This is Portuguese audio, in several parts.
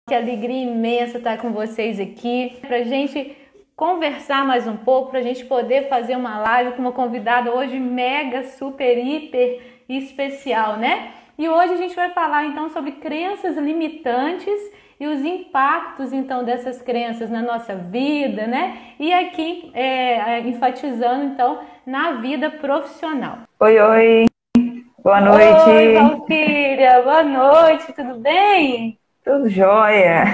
Que alegria imensa estar com vocês aqui, para a gente conversar mais um pouco, para a gente poder fazer uma live com uma convidada hoje mega, super, hiper especial, né? E hoje a gente vai falar então sobre crenças limitantes e os impactos então dessas crenças na nossa vida, né? E aqui enfatizando então na vida profissional. Oi, boa noite. Oi, Valquíria, boa noite, tudo bem? Tudo jóia.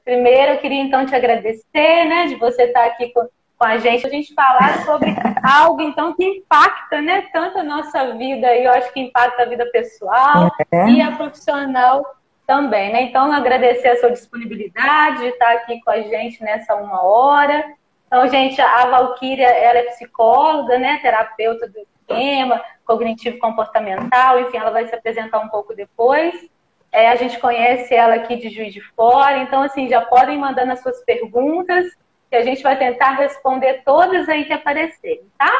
Primeiro, eu queria então te agradecer, né, de você estar aqui com a gente falar sobre algo então que impacta, né, tanto a nossa vida, e eu acho que impacta a vida pessoal e a profissional também, né? Então, agradecer a sua disponibilidade de estar aqui com a gente nessa 1 hora. Então, gente, a Valquíria, ela é psicóloga, né, terapeuta do esquema cognitivo-comportamental, enfim, ela vai se apresentar um pouco depois. A gente conhece ela aqui de Juiz de Fora, então, assim, já podem mandar as suas perguntas, que a gente vai tentar responder todas aí que aparecerem, tá?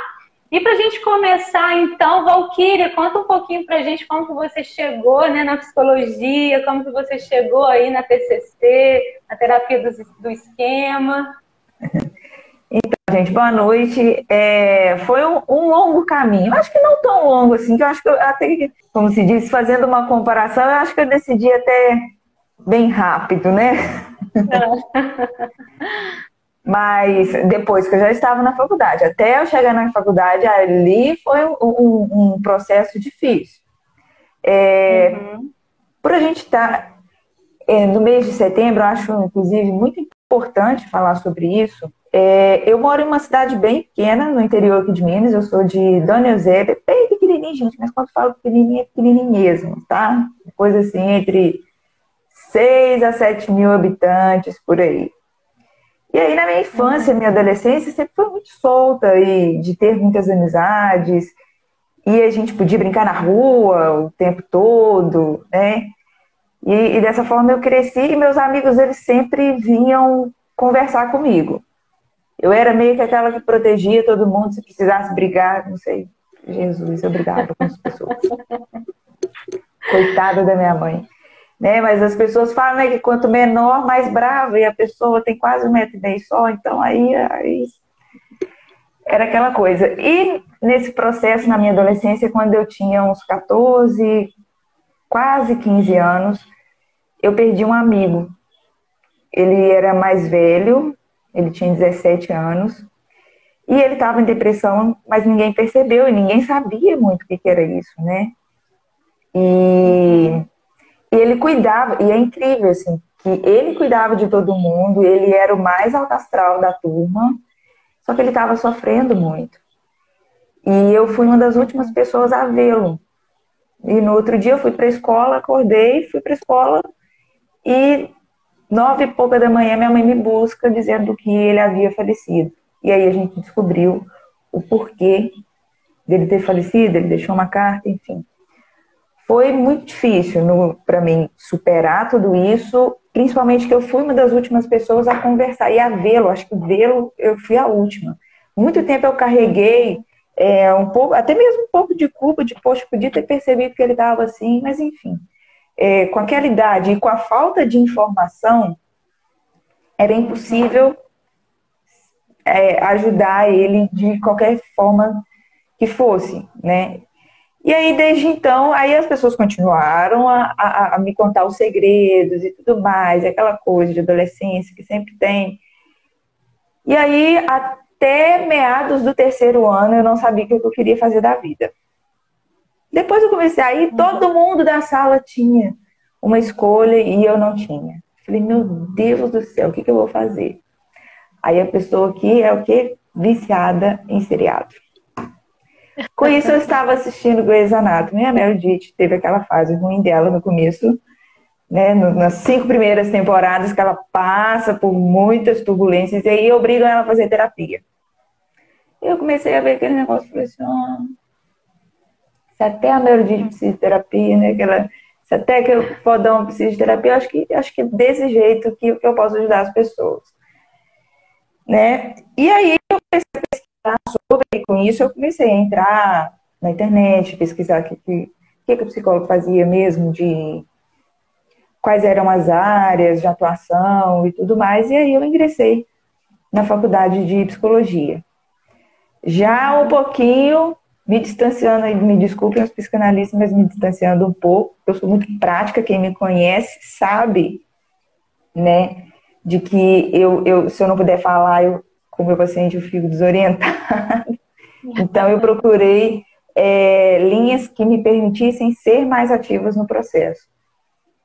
E para a gente começar, então, Valquíria, conta um pouquinho para a gente como que você chegou, né, na psicologia, como que você chegou aí na TCC, na terapia do esquema. Então, gente, boa noite. Foi um longo caminho. Acho que não tão longo assim, que eu acho que eu até, como se diz, fazendo uma comparação, eu acho que eu decidi até bem rápido, né? Mas depois que eu já estava na faculdade, até eu chegar na faculdade, ali foi um processo difícil. Por a gente estar no mês de setembro, eu acho, inclusive, muito importante falar sobre isso. Eu moro em uma cidade bem pequena, no interior aqui de Minas. Eu sou de Dona Eusébia, bem pequenininha, gente, mas quando falo pequenininha, é pequenininha mesmo, tá? Coisa assim, entre 6 a 7 mil habitantes, por aí. E aí, na minha infância, minha adolescência, sempre foi muito solta, e de ter muitas amizades, e a gente podia brincar na rua o tempo todo, né? E dessa forma eu cresci, e meus amigos, eles sempre vinham conversar comigo. Eu era meio que aquela que protegia todo mundo, se precisasse brigar, não sei, Jesus, eu brigava com as pessoas. Coitada da minha mãe. Né? Mas as pessoas falam, né, que quanto menor, mais brava, e a pessoa tem quase 1,5 m só, então aí era aquela coisa. E nesse processo, na minha adolescência, quando eu tinha uns 14, quase 15 anos, eu perdi um amigo. Ele era mais velho, ele tinha 17 anos, e ele estava em depressão, mas ninguém percebeu, e ninguém sabia muito o que era isso, né? E ele cuidava, e é incrível, assim, que ele cuidava de todo mundo, ele era o mais alto astral da turma, só que ele estava sofrendo muito. E eu fui uma das últimas pessoas a vê-lo. E no outro dia eu fui para a escola, acordei, fui para a escola, e 9 e pouca da manhã minha mãe me busca dizendo que ele havia falecido. E aí a gente descobriu o porquê dele ter falecido, ele deixou uma carta, enfim. Foi muito difícil para mim superar tudo isso, principalmente que eu fui uma das últimas pessoas a conversar e a vê-lo. Acho que vê-lo eu fui a última. Muito tempo eu carreguei um pouco, até mesmo um pouco de culpa, de poxa, podia ter percebido que ele estava assim, mas enfim. Com aquela idade e com a falta de informação, era impossível ajudar ele de qualquer forma que fosse, né? E aí, desde então, aí as pessoas continuaram a me contar os segredos e tudo mais, aquela coisa de adolescência que sempre tem. E aí, até meados do 3º ano, eu não sabia o que eu queria fazer da vida. Depois eu comecei a ir, todo mundo da sala tinha uma escolha e eu não tinha. Falei, meu Deus do céu, o que eu vou fazer? Aí a pessoa aqui é o quê? Viciada em seriado. Com isso, eu estava assistindo Grey's Anatomy. A Meredith teve aquela fase ruim dela no começo, né, nas 5 primeiras temporadas, que ela passa por muitas turbulências, e aí obrigam ela a fazer terapia. Eu comecei a ver aquele negócio e falei assim, se até a Meredith precisa de terapia, né, se até que o fodão precisa de terapia, acho que é desse jeito que eu posso ajudar as pessoas. Né? E aí eu comecei a pesquisar sobre com isso, eu comecei a entrar na internet, pesquisar o que o psicólogo fazia mesmo de quais eram as áreas de atuação e tudo mais, e aí eu ingressei na faculdade de psicologia. Já um pouquinho, me distanciando, me desculpem os psicanalistas, mas me distanciando um pouco, eu sou muito prática, quem me conhece sabe, né, de que se eu não puder falar, com o meu paciente eu fico desorientada. Então eu procurei linhas que me permitissem ser mais ativas no processo.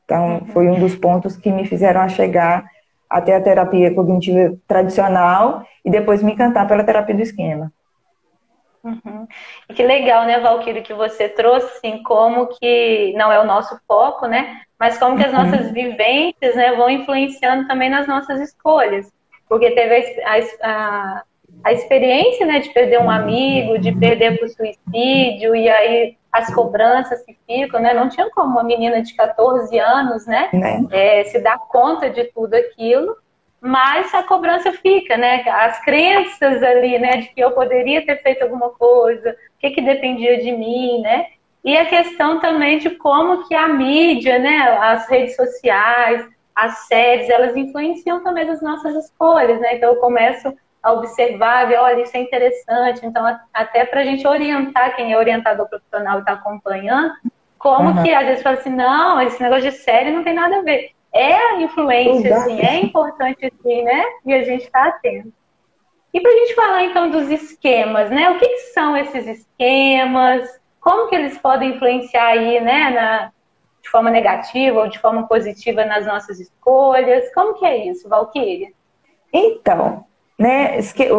Então foi um dos pontos que me fizeram chegar até a terapia cognitiva tradicional e depois me encantar pela terapia do esquema. E que legal, né, Valquíria, que você trouxe, assim, como que não é o nosso foco, né, mas como que as nossas vivências, né, vão influenciando também nas nossas escolhas. Porque teve a experiência, né, de perder um amigo, de perder por suicídio, e aí as cobranças que ficam, né, não tinha como uma menina de 14 anos, né, se dar conta de tudo aquilo. Mas a cobrança fica, né? As crenças ali, né? De que eu poderia ter feito alguma coisa, o que dependia de mim, né? E a questão também de como que a mídia, né? As redes sociais, as séries, elas influenciam também as nossas escolhas, né? Então eu começo a observar, ver, olha, isso é interessante. Então, até para a gente orientar quem é orientador profissional e está acompanhando, como que às vezes fala assim, não, esse negócio de série não tem nada a ver. É a influência, sim, é importante, sim, né? E a gente está atento. E para a gente falar, então, dos esquemas, né? O que são esses esquemas? Como que eles podem influenciar aí, né? De forma negativa ou de forma positiva nas nossas escolhas? Como que é isso, Valquíria? Então, né?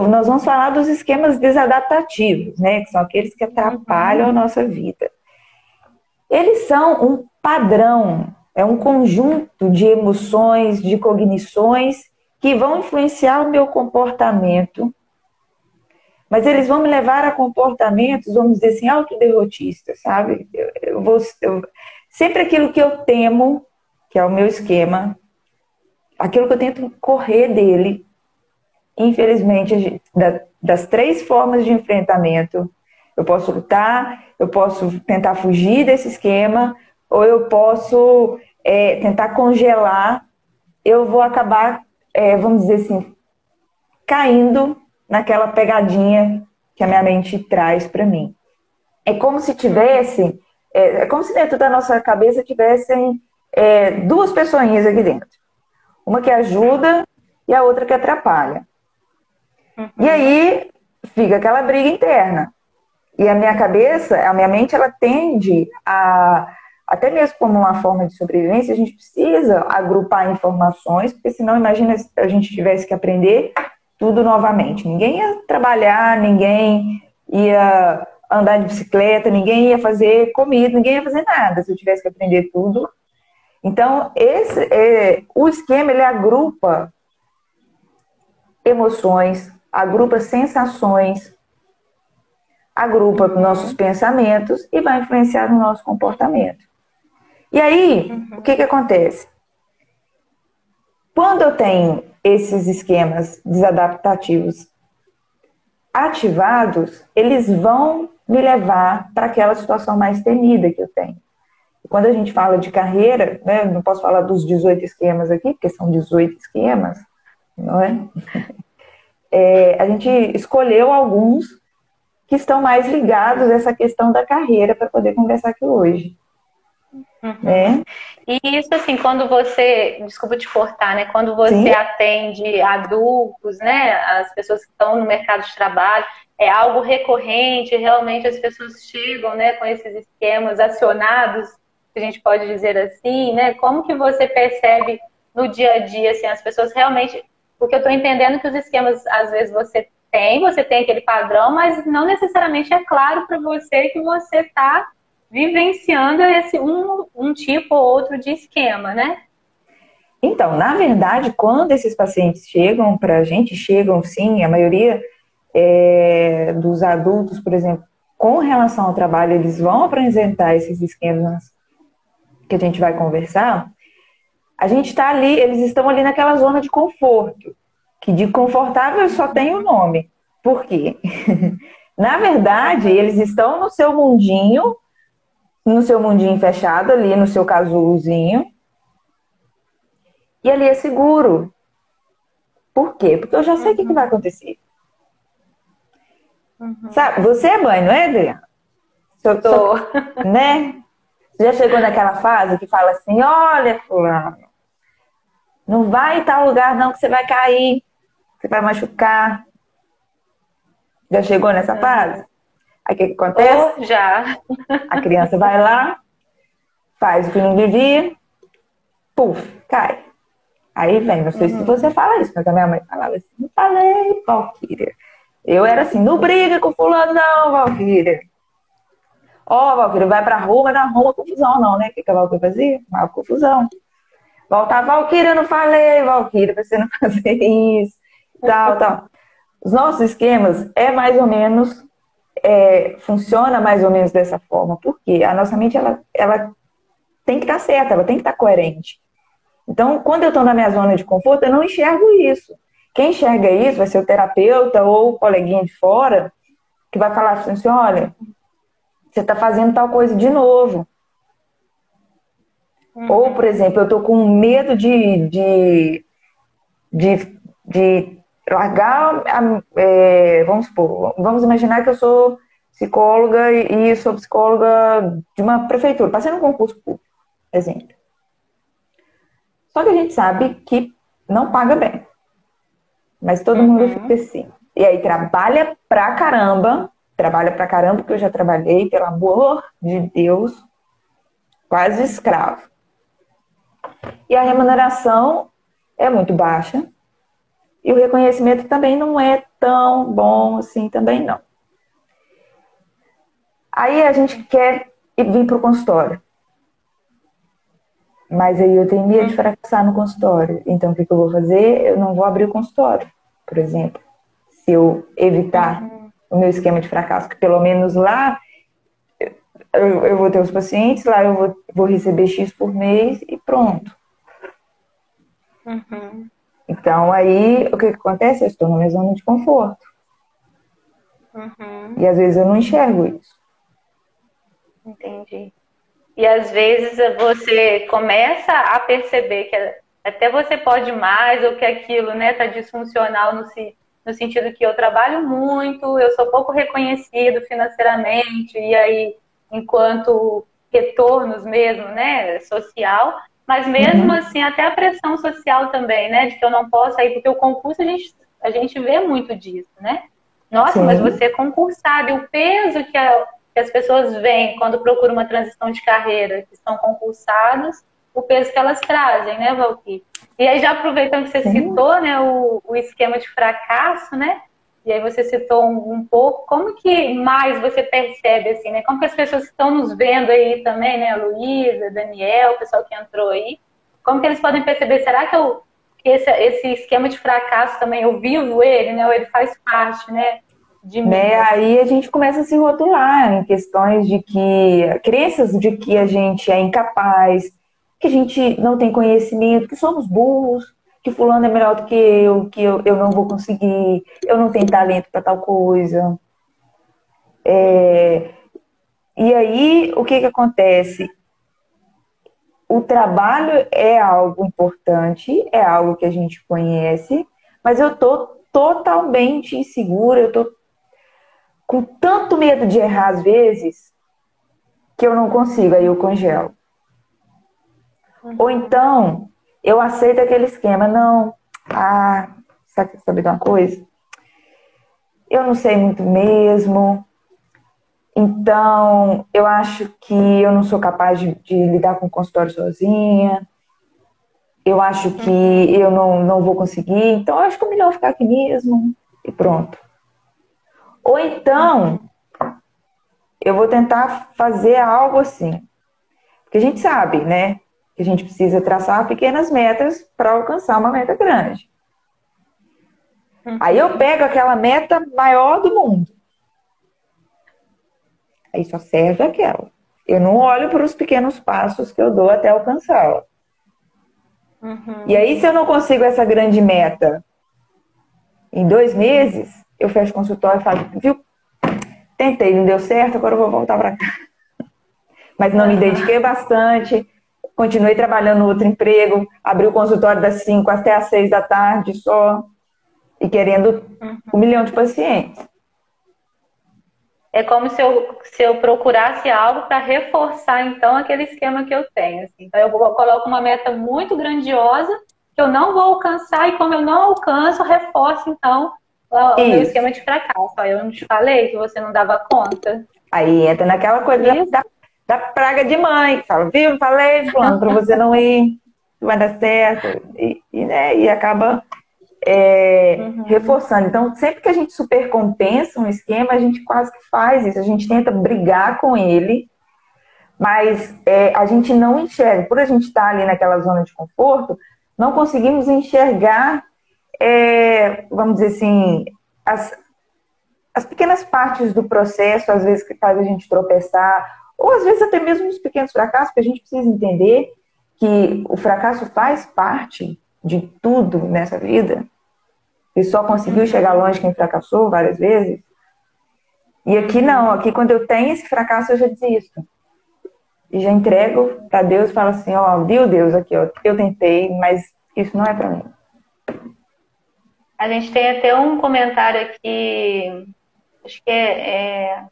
Nós vamos falar dos esquemas desadaptativos, né? Que são aqueles que atrapalham a nossa vida. Eles são um padrão. É um conjunto de emoções, de cognições que vão influenciar o meu comportamento, mas eles vão me levar a comportamentos, vamos dizer assim, autoderrotistas, sabe? Sempre aquilo que eu temo, que é o meu esquema, aquilo que eu tento correr dele, infelizmente, das 3 formas de enfrentamento, eu posso lutar, eu posso tentar fugir desse esquema, ou eu posso tentar congelar, eu vou acabar, vamos dizer assim, caindo naquela pegadinha que a minha mente traz para mim. É como se tivesse, como se dentro da nossa cabeça tivessem 2 pessoinhas aqui dentro. Uma que ajuda e a outra que atrapalha. E aí fica aquela briga interna. E a minha cabeça, a minha mente, ela tende a... Até mesmo como uma forma de sobrevivência, a gente precisa agrupar informações, porque senão, imagina se a gente tivesse que aprender tudo novamente. Ninguém ia trabalhar, ninguém ia andar de bicicleta, ninguém ia fazer comida, ninguém ia fazer nada se eu tivesse que aprender tudo. Então, o esquema, ele agrupa emoções, agrupa sensações, agrupa nossos pensamentos e vai influenciar no nosso comportamento. E aí, o que acontece? Quando eu tenho esses esquemas desadaptativos ativados, eles vão me levar para aquela situação mais temida que eu tenho. E quando a gente fala de carreira, né, não posso falar dos 18 esquemas aqui, porque são 18 esquemas, não é? A gente escolheu alguns que estão mais ligados a essa questão da carreira para poder conversar aqui hoje. E isso, assim, quando você, desculpa te cortar, né? Quando você atende adultos, né? As pessoas que estão no mercado de trabalho, é algo recorrente, realmente as pessoas chegam, né, com esses esquemas acionados, que a gente pode dizer assim, né? Como que você percebe no dia a dia, assim, as pessoas realmente... Porque eu estou entendendo que os esquemas, às vezes, você tem aquele padrão, mas não necessariamente é claro para você que você está vivenciando um tipo ou outro de esquema, né? Então, na verdade, quando esses pacientes chegam para a gente, chegam sim, a maioria dos adultos, por exemplo, com relação ao trabalho, eles vão apresentar esses esquemas que a gente vai conversar. A gente está ali, eles estão ali naquela zona de conforto, que de confortável só tem o nome. Por quê? Na verdade, eles estão no seu mundinho fechado ali, no seu casulozinho, E ali é seguro. Por quê? Porque eu já sei o que vai acontecer. Sabe, você é mãe, não é, Adriana? Tô. Né? Você já chegou naquela fase que fala assim, olha, fulano, não vai em tal lugar não que você vai cair, você vai machucar. Já chegou nessa fase? Aí o que acontece? Já. A criança vai lá, faz o que não devia, puf, cai. Aí vem, não sei se você fala isso, mas a minha mãe falava assim, não falei, Valquíria. Eu era assim, não briga com fulano não, Valquíria. Ó, Valquíria, vai pra rua, mas não arruma confusão não, né? O que a Valquíria fazia? Arrumava confusão. Voltar, Valquíria, eu não falei, Valquíria, pra você não fazer isso, tal, tal. Os nossos esquemas é mais ou menos, funciona mais ou menos dessa forma. Por quê? A nossa mente, ela tem que estar certa, ela tem que estar coerente. Então, quando eu estou na minha zona de conforto, eu não enxergo isso. Quem enxerga isso vai ser o terapeuta ou o coleguinha de fora que vai falar assim, olha, você está fazendo tal coisa de novo. Ou, por exemplo, eu estou com medo de largar, vamos supor, vamos imaginar que eu sou psicóloga e sou psicóloga de uma prefeitura, passei num concurso público, exemplo. Só que a gente sabe que não paga bem. Mas todo mundo fica assim. E aí trabalha pra caramba, porque eu já trabalhei, pelo amor de Deus, quase escravo. E a remuneração é muito baixa. E o reconhecimento também não é tão bom assim, também não. Aí a gente quer vir pro consultório. Mas aí eu tenho medo de fracassar no consultório. Então, o que eu vou fazer? Eu não vou abrir o consultório, por exemplo. Se eu evitar o meu esquema de fracasso, que pelo menos lá eu vou ter os pacientes, lá eu vou receber X por mês e pronto. Então, aí, o que acontece? Eu estou na minha zona de conforto. E às vezes eu não enxergo isso. Entendi. E às vezes você começa a perceber que até você pode mais ou que aquilo, né, tá disfuncional no sentido que eu trabalho muito, eu sou pouco reconhecido financeiramente e aí enquanto retornos mesmo, né, social, mas mesmo assim até a pressão social também, né, de que eu não posso ir porque o concurso a gente vê muito disso, né? Nossa, Sim. mas você é concursado e o peso que as pessoas veem quando procuram uma transição de carreira, que estão concursados, o peso que elas trazem, né, Valquíria? E aí, já aproveitando que você citou, né, o esquema de fracasso, né? E aí você citou um pouco, como que mais você percebe, assim, né? Como que as pessoas que estão nos vendo aí também, né, a Luísa, Daniel, o pessoal que entrou aí, como que eles podem perceber, será que esse esquema de fracasso também, eu vivo ele, né, ou ele faz parte, né, de mim? Aí a gente começa a se rotular em questões de que, crenças de que a gente é incapaz, que a gente não tem conhecimento, que somos burros, que fulano é melhor do que eu não vou conseguir, eu não tenho talento para tal coisa. E aí, o que acontece? O trabalho é algo importante, é algo que a gente conhece, mas eu tô totalmente insegura, eu tô com tanto medo de errar às vezes, que eu não consigo, aí eu congelo. Ou então, eu aceito aquele esquema, não, sabe de uma coisa? Eu não sei muito mesmo, então eu acho que eu não sou capaz de lidar com o consultório sozinha, eu acho que eu não vou conseguir, então eu acho que é melhor ficar aqui mesmo e pronto. Ou então, eu vou tentar fazer algo assim, porque a gente sabe, né? Que a gente precisa traçar pequenas metas para alcançar uma meta grande. Aí eu pego aquela meta maior do mundo. Aí só serve aquela. Eu não olho para os pequenos passos que eu dou até alcançá-la. E aí, se eu não consigo essa grande meta em 2 meses, eu fecho o consultório e falo, viu? Tentei, não deu certo, agora eu vou voltar para cá. Mas não me dediquei bastante, continuei trabalhando no outro emprego, abri o consultório das 5 até as 6 da tarde só, e querendo 1 milhão de pacientes. É como se eu procurasse algo para reforçar, então, aquele esquema que eu tenho. Assim. Então, eu coloco uma meta muito grandiosa que eu não vou alcançar, e como eu não alcanço, reforço, então, o meu esquema de fracasso. Eu não te falei que você não dava conta? Aí entra naquela coisa da praga de mãe, que fala, viu, falei, fulano, para você não ir, não vai dar certo, e acaba reforçando. Então, sempre que a gente supercompensa um esquema, a gente quase que faz isso, a gente tenta brigar com ele, mas a gente não enxerga. Por a gente estar ali naquela zona de conforto, não conseguimos enxergar, vamos dizer assim, as pequenas partes do processo, às vezes que faz a gente tropeçar, ou às vezes até mesmo os pequenos fracassos, porque a gente precisa entender que o fracasso faz parte de tudo nessa vida, e só conseguiu chegar longe quem fracassou várias vezes. E aqui não, aqui quando eu tenho esse fracasso eu já desisto. E já entrego para Deus e falo assim, ó, viu Deus, aqui, ó, eu tentei, mas isso não é para mim. A gente tem até um comentário aqui, acho que é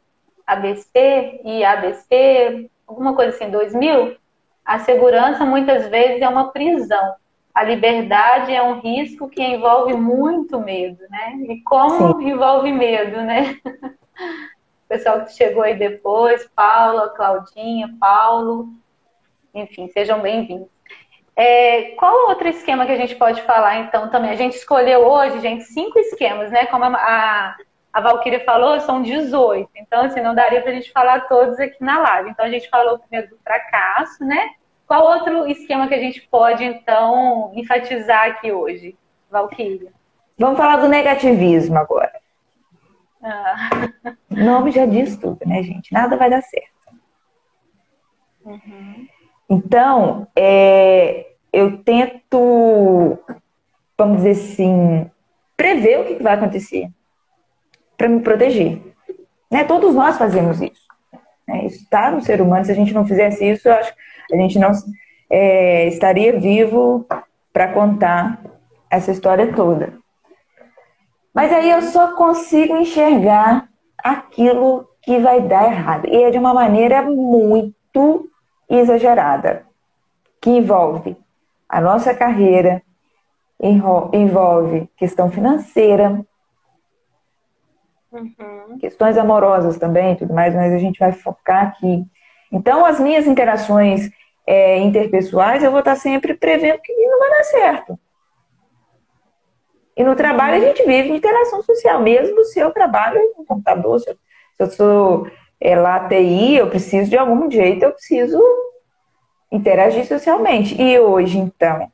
ABC e ABC, alguma coisa assim, 2000. A segurança muitas vezes é uma prisão. A liberdade é um risco que envolve muito medo, né? E como envolve medo, né? O pessoal que chegou aí depois, Paula, Claudinha, Paulo, enfim, sejam bem-vindos. Qual outro esquema que a gente pode falar, então, também? A gente escolheu hoje, gente, 5 esquemas, né? Como a Valquíria falou, são 18. Então, assim, não daria pra gente falar todos aqui na live. Então, a gente falou primeiro do fracasso, né? Qual outro esquema que a gente pode, então, enfatizar aqui hoje, Valquíria? Vamos falar do negativismo agora. O nome já diz tudo, né, gente? Nada vai dar certo. Então, eu tento, vamos dizer assim, prever o que vai acontecer para me proteger. Né? Todos nós fazemos isso. Né? Isso está no ser humano. Se a gente não fizesse isso, eu acho que a gente não estaria vivo para contar essa história toda. Mas aí eu só consigo enxergar aquilo que vai dar errado. E é de uma maneira muito exagerada, que envolve a nossa carreira, envolve questão financeira, questões amorosas também, tudo mais, mas a gente vai focar aqui. Então, as minhas interações interpessoais, eu vou estar sempre prevendo que não vai dar certo. E no trabalho a gente vive interação social, mesmo se eu trabalho no computador, se eu sou lá TI, eu preciso de algum jeito, eu preciso interagir socialmente. E hoje, então,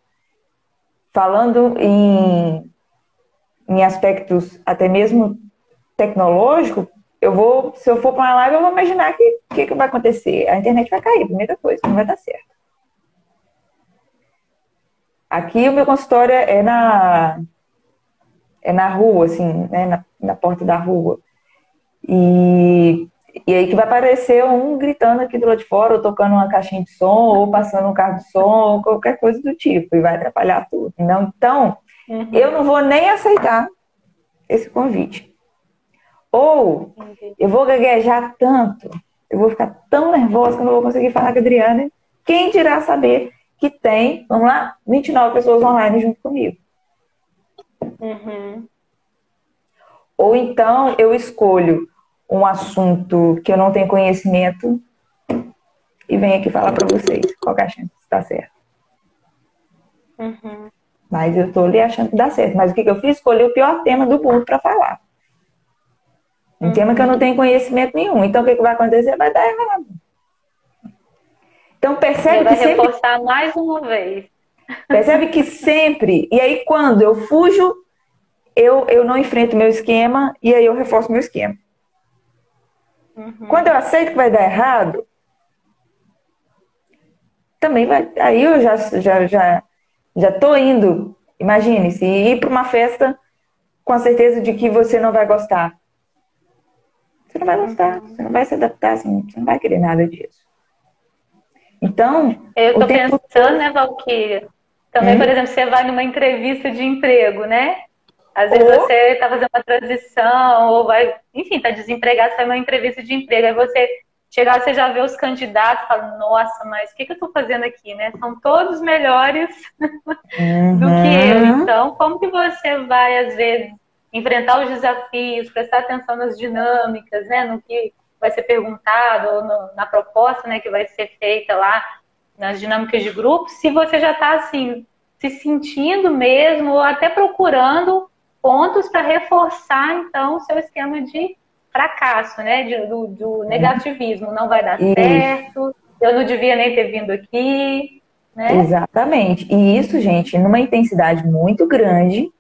falando em aspectos até mesmo tecnológicos, se eu for para uma live, eu vou imaginar que vai acontecer. A internet vai cair, primeira coisa, não vai dar certo. Aqui o meu consultório é na rua, assim, né, na porta da rua. E aí que vai aparecer um gritando aqui do lado de fora, ou tocando uma caixinha de som, ou passando um carro de som, ou qualquer coisa do tipo, e vai atrapalhar tudo. Não, então, eu não vou nem aceitar esse convite. Ou eu vou gaguejar tanto, eu vou ficar tão nervosa que eu não vou conseguir falar com a Adriana. Quem dirá saber que tem, vamos lá, 29 pessoas online junto comigo. Ou então eu escolho um assunto que eu não tenho conhecimento e venho aqui falar para vocês qual que é a chance de dar certo. Mas eu estou ali achando que dá certo. Mas o que eu fiz? Escolhi o pior tema do mundo para falar. Um tema que eu não tenho conhecimento nenhum. Então o que vai acontecer? Vai dar errado. Então percebe que sempre... Vai reforçar mais uma vez. Percebe que sempre... E aí quando eu fujo, eu não enfrento meu esquema e aí eu reforço meu esquema. Quando eu aceito que vai dar errado, também vai... Aí eu já tô indo... Imagine, se ir para uma festa com a certeza de que você não vai gostar. Você não vai gostar, você não vai se adaptar, você não vai querer nada disso. Então, Eu o estou tempo pensando, né, Valquíria? Também, por exemplo, você vai numa entrevista de emprego, né? Às vezes ou você está fazendo uma transição, ou vai, enfim, está desempregado, sai uma entrevista de emprego. Aí você chegar, você já vê os candidatos e fala, nossa, mas o que eu estou fazendo aqui, né? São todos melhores do que eu. uhum, Então, como que você vai, às vezes, enfrentar os desafios, prestar atenção nas dinâmicas, né? No que vai ser perguntado, ou na proposta, né, que vai ser feita lá, nas dinâmicas de grupo, se você já está, assim, se sentindo mesmo, ou até procurando pontos para reforçar, então, o seu esquema de fracasso, né? Do negativismo. Não vai dar isso, certo, eu não devia nem ter vindo aqui, né? exatamente. E isso, gente, numa intensidade muito grande,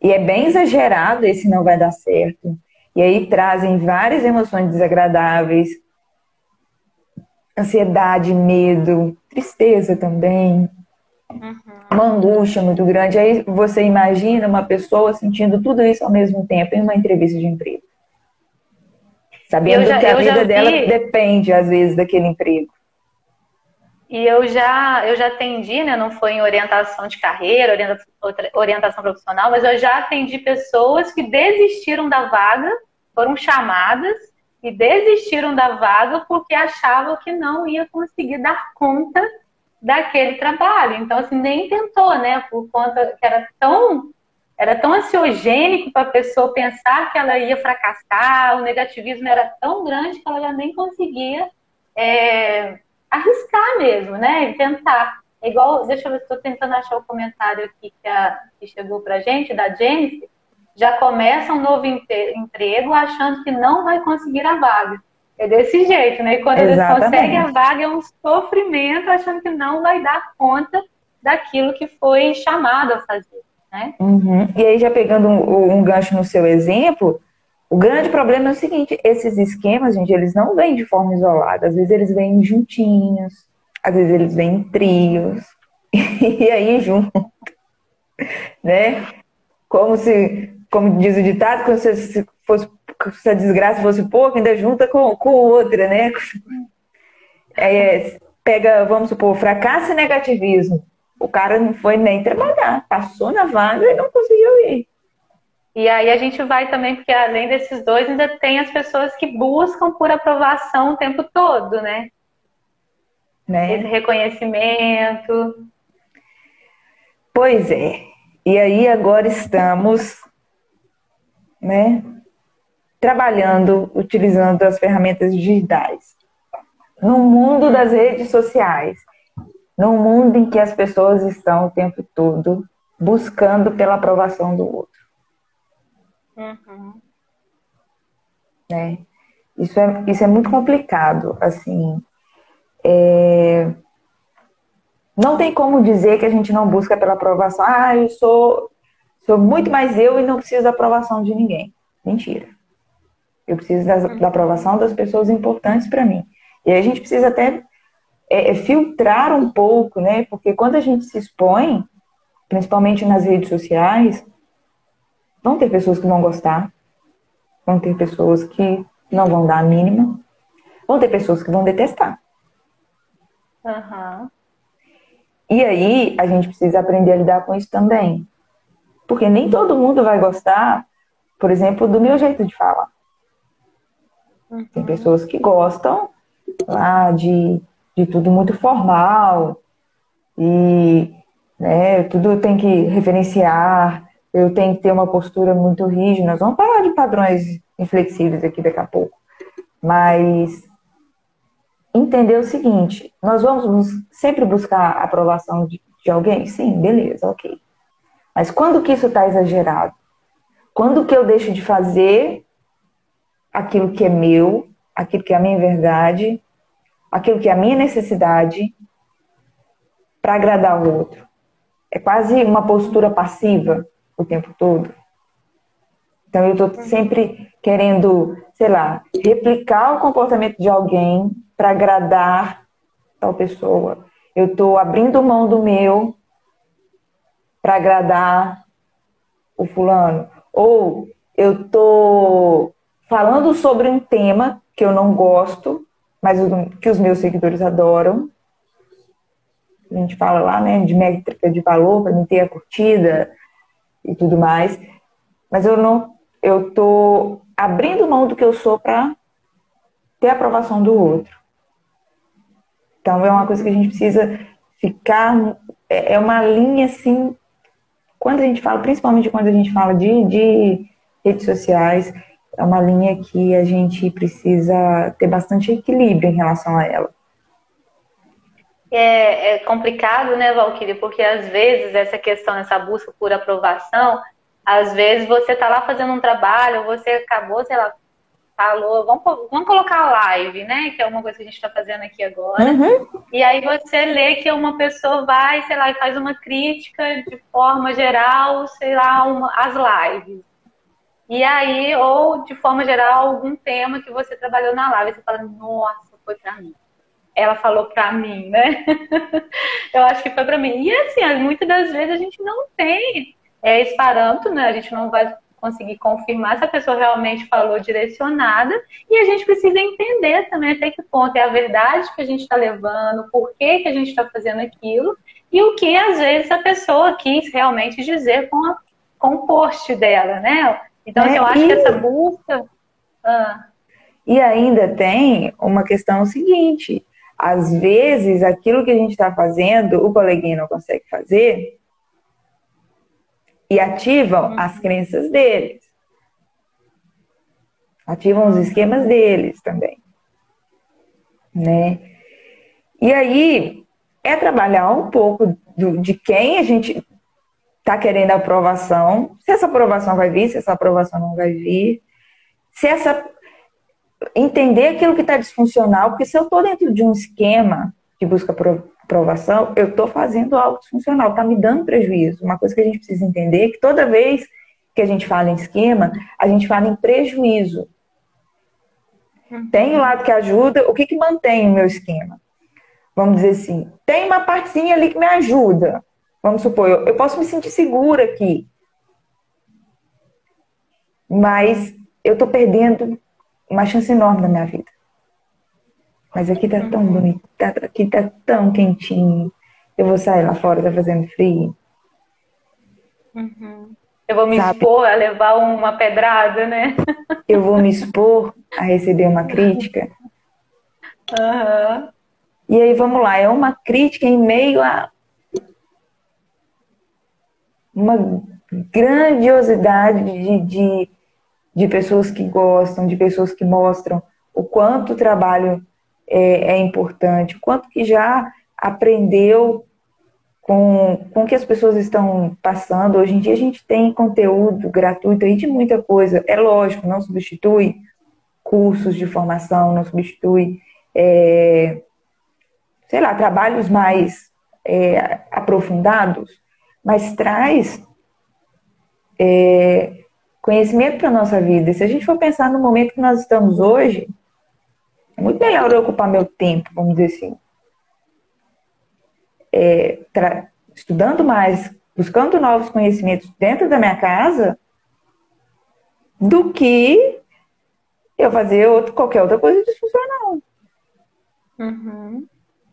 e é bem exagerado esse não vai dar certo. E aí trazem várias emoções desagradáveis, ansiedade, medo, tristeza também, uma angústia muito grande. Aí você imagina uma pessoa sentindo tudo isso ao mesmo tempo em uma entrevista de emprego, E eu sabendo já, que a eu vida já dela vi, depende, às vezes, daquele emprego. e eu já atendi, né? Não foi em orientação de carreira, orientação profissional, mas eu já atendi pessoas que desistiram da vaga, foram chamadas e desistiram da vaga porque achavam que não ia conseguir dar conta daquele trabalho. Então, assim, nem tentou, né? Por conta que era tão ansiogênico para a pessoa pensar que ela ia fracassar, o negativismo era tão grande que ela já nem conseguia é, arriscar mesmo, né? E tentar. É igual, deixa eu ver se estou tentando achar o comentário aqui que chegou para a gente, da Jennifer. Já começa um novo emprego achando que não vai conseguir a vaga. É desse jeito, né? E quando eles conseguem a Exatamente. vaga, é um sofrimento, achando que não vai dar conta daquilo que foi chamado a fazer, né? Uhum. E aí, já pegando um gancho no seu exemplo, o grande problema é o seguinte: esses esquemas, gente, eles não vêm de forma isolada. Às vezes eles vêm juntinhos, às vezes eles vêm em trios, e aí junto, né? Como diz o ditado, como se a desgraça fosse pouco, ainda junta com outra, né? Pega, vamos supor, fracasso e negativismo. O cara não foi nem trabalhar, passou na vaga e não conseguiu ir. E aí a gente vai também, porque além desses dois, ainda tem as pessoas que buscam por aprovação o tempo todo, né? Esse Né? reconhecimento. Pois é. E aí agora estamos, né, trabalhando, utilizando as ferramentas digitais. No mundo das redes sociais, num mundo em que as pessoas estão o tempo todo buscando pela aprovação do outro, Uhum. né? Isso é muito complicado, assim. Não tem como dizer que a gente não busca pela aprovação. Ah, eu sou muito mais eu e não preciso da aprovação de ninguém. Mentira. Eu preciso da aprovação das pessoas importantes para mim. E aí a gente precisa até filtrar um pouco, né? Porque quando a gente se expõe, principalmente nas redes sociais, vão ter pessoas que vão gostar, vão ter pessoas que não vão dar a mínima, vão ter pessoas que vão detestar. Uhum. E aí a gente precisa aprender a lidar com isso também. Porque nem todo mundo vai gostar, por exemplo, do meu jeito de falar. Tem Uhum. pessoas que gostam lá de tudo muito formal e, né, tudo tem que referenciar, eu tenho que ter uma postura muito rígida. Nós vamos falar de padrões inflexíveis aqui daqui a pouco. Mas entender o seguinte: nós vamos sempre buscar a aprovação de alguém? Sim, beleza, ok. Mas quando que isso está exagerado? Quando que eu deixo de fazer aquilo que é meu, aquilo que é a minha verdade, aquilo que é a minha necessidade para agradar o outro? É quase uma postura passiva o tempo todo. Então eu estou sempre querendo, sei lá, replicar o comportamento de alguém para agradar tal pessoa. Eu estou abrindo mão do meu para agradar o fulano. Ou eu estou falando sobre um tema que eu não gosto mas que os meus seguidores adoram. A gente fala lá, né, de métrica de valor, para mim ter a curtida e tudo mais. Mas eu tô abrindo mão do que eu sou para ter a aprovação do outro. Então é uma coisa que a gente precisa ficar, é uma linha assim, quando a gente fala, principalmente quando a gente fala de redes sociais, é uma linha que a gente precisa ter bastante equilíbrio em relação a ela. É complicado, né, Valquíria? Porque às vezes essa questão, essa busca por aprovação, às vezes você tá lá fazendo um trabalho, você acabou, sei lá, falou, vamos colocar live, né? Que é uma coisa que a gente está fazendo aqui agora. Uhum. E aí você lê que uma pessoa vai, sei lá, e faz uma crítica de forma geral, sei lá, as lives. E aí, ou de forma geral, algum tema que você trabalhou na live. Você fala, nossa, foi pra mim. Ela falou pra mim, né? Eu acho que foi pra mim. E assim, muitas das vezes a gente não tem esse parâmetro, né? A gente não vai conseguir confirmar se a pessoa realmente falou direcionada, e a gente precisa entender também até que ponto é a verdade que a gente está levando, por que a gente está fazendo aquilo, e o que às vezes a pessoa quis realmente dizer com o post dela, né? Então, assim, eu acho que essa busca... E ainda tem uma questão seguinte, às vezes aquilo que a gente está fazendo, o coleguinha não consegue fazer, e ativam as crenças deles. Ativam os esquemas deles também. Né? E aí, é trabalhar um pouco de quem a gente está querendo a aprovação, se essa aprovação vai vir, se essa aprovação não vai vir, entender aquilo que está disfuncional, porque se eu estou dentro de um esquema de busca aprovação, eu estou fazendo algo disfuncional, está me dando prejuízo. Uma coisa que a gente precisa entender é que toda vez que a gente fala em esquema, a gente fala em prejuízo. Tem o lado que ajuda, o que mantém o meu esquema? Vamos dizer assim, tem uma partezinha ali que me ajuda. Vamos supor, eu posso me sentir segura aqui, mas eu estou perdendo uma chance enorme na minha vida. Mas aqui tá tão bonito, aqui tá tão quentinho. Eu vou sair lá fora, tá fazendo frio. Eu vou me expor a levar uma pedrada, né? Eu vou me expor a receber uma crítica. E aí, vamos lá, é uma crítica em meio a uma grandiosidade de pessoas que gostam, de pessoas que mostram o quanto o trabalho é importante, o quanto que já aprendeu com o que as pessoas estão passando. Hoje em dia a gente tem conteúdo gratuito aí de muita coisa. É lógico, não substitui cursos de formação, não substitui, sei lá, trabalhos mais aprofundados, mas traz conhecimento para a nossa vida. E se a gente for pensar no momento que nós estamos hoje, é muito melhor eu ocupar meu tempo, vamos dizer assim, estudando mais, buscando novos conhecimentos dentro da minha casa, do que eu fazer qualquer outra coisa disfuncional.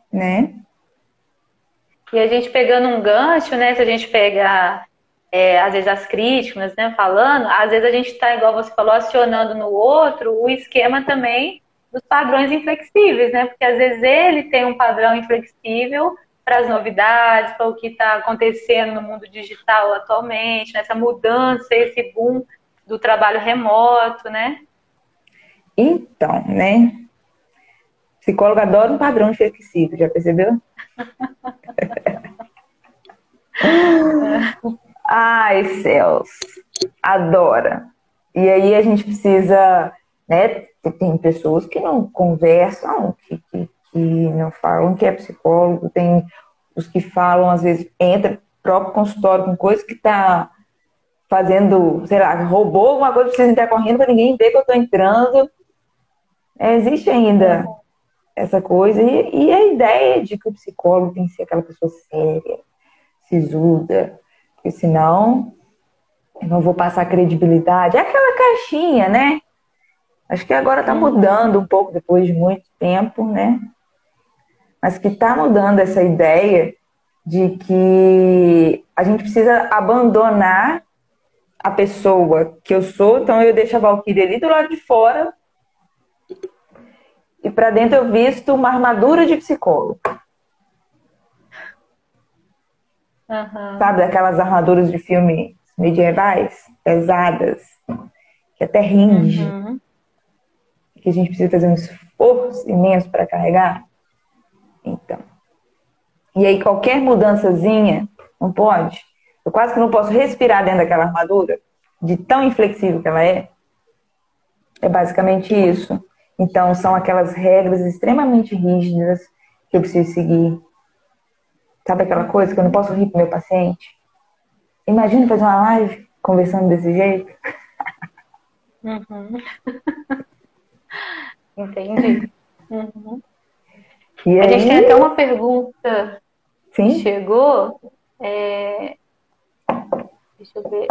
Né? E a gente pegando um gancho, né? Se a gente pegar, às vezes, as críticas, né? Falando, às vezes a gente está, igual você falou, acionando no outro o esquema também dos padrões inflexíveis, né? Porque às vezes ele tem um padrão inflexível para as novidades, para o que está acontecendo no mundo digital atualmente, nessa mudança, esse boom do trabalho remoto, né? Então, né? Psicólogo adora um padrão inflexível, já percebeu? Ai, céus, adora. E aí a gente precisa, né? Tem pessoas que não conversam, que não falam que é psicólogo, tem os que falam, às vezes, entra no próprio consultório com coisa que tá fazendo, sei lá, roubou alguma coisa, precisa entrar correndo para ninguém ver que eu tô entrando. Existe ainda essa coisa, e a ideia de que o psicólogo tem que ser aquela pessoa séria, sisuda, porque senão eu não vou passar credibilidade. É aquela caixinha, né? Acho que agora está mudando um pouco depois de muito tempo, né? Mas que está mudando essa ideia de que a gente precisa abandonar a pessoa que eu sou, então eu deixo a Valkyrie ali do lado de fora e para dentro eu visto uma armadura de psicólogo. Sabe, daquelas armaduras de filmes medievais, pesadas, que até ringe, que a gente precisa fazer um esforço imenso para carregar. Então. E aí qualquer mudançazinha, não pode. Eu quase que não posso respirar dentro daquela armadura, de tão inflexível que ela é. É basicamente isso. Então são aquelas regras extremamente rígidas que eu preciso seguir. Sabe aquela coisa que eu não posso rir pro meu paciente? Imagina fazer uma live conversando desse jeito. Entendi. E a aí... gente tem até uma pergunta Sim? que chegou. Deixa eu ver.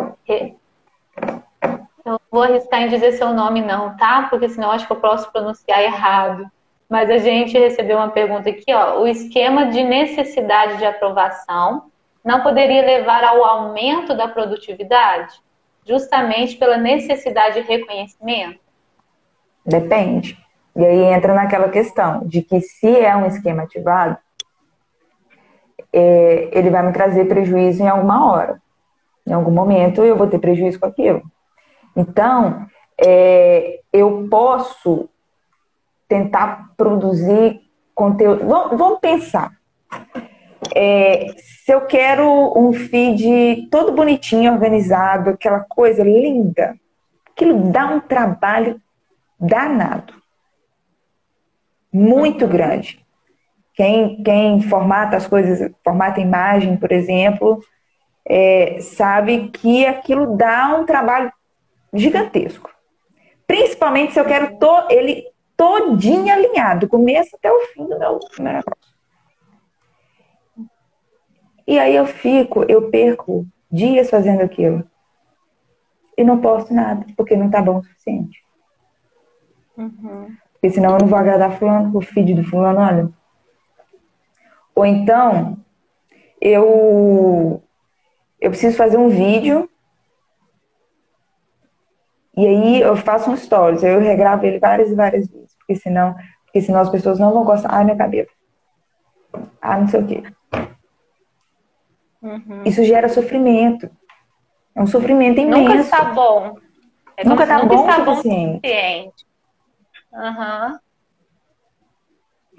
Eu vou arriscar em dizer seu nome não, tá? Porque senão acho que eu posso pronunciar errado. Mas a gente recebeu uma pergunta aqui, ó. O esquema de necessidade de aprovação não poderia levar ao aumento da produtividade? Justamente pela necessidade de reconhecimento? Depende. E aí entra naquela questão de que se é um esquema ativado, ele vai me trazer prejuízo em alguma hora. Em algum momento eu vou ter prejuízo com aquilo. Então, eu posso tentar produzir conteúdo. Vamos pensar. Se eu quero um feed todo bonitinho, organizado, aquela coisa linda, aquilo dá um trabalho danado. Muito grande. Quem formata as coisas, formata imagem, por exemplo, sabe que aquilo dá um trabalho gigantesco. Principalmente se eu quero ele todinho alinhado, do começo até o fim do meu negócio. E aí eu perco dias fazendo aquilo. E não posto nada, porque não tá bom o suficiente. Porque senão eu não vou agradar fulano, o feed do fulano, olha. Ou então, eu preciso fazer um vídeo e aí eu faço um stories, eu regravo ele várias e várias vezes, porque senão as pessoas não vão gostar. Ai, meu cabelo. Ah, não sei o quê. Isso gera sofrimento. É um sofrimento imenso. Nunca está bom. Nunca está bom o suficiente.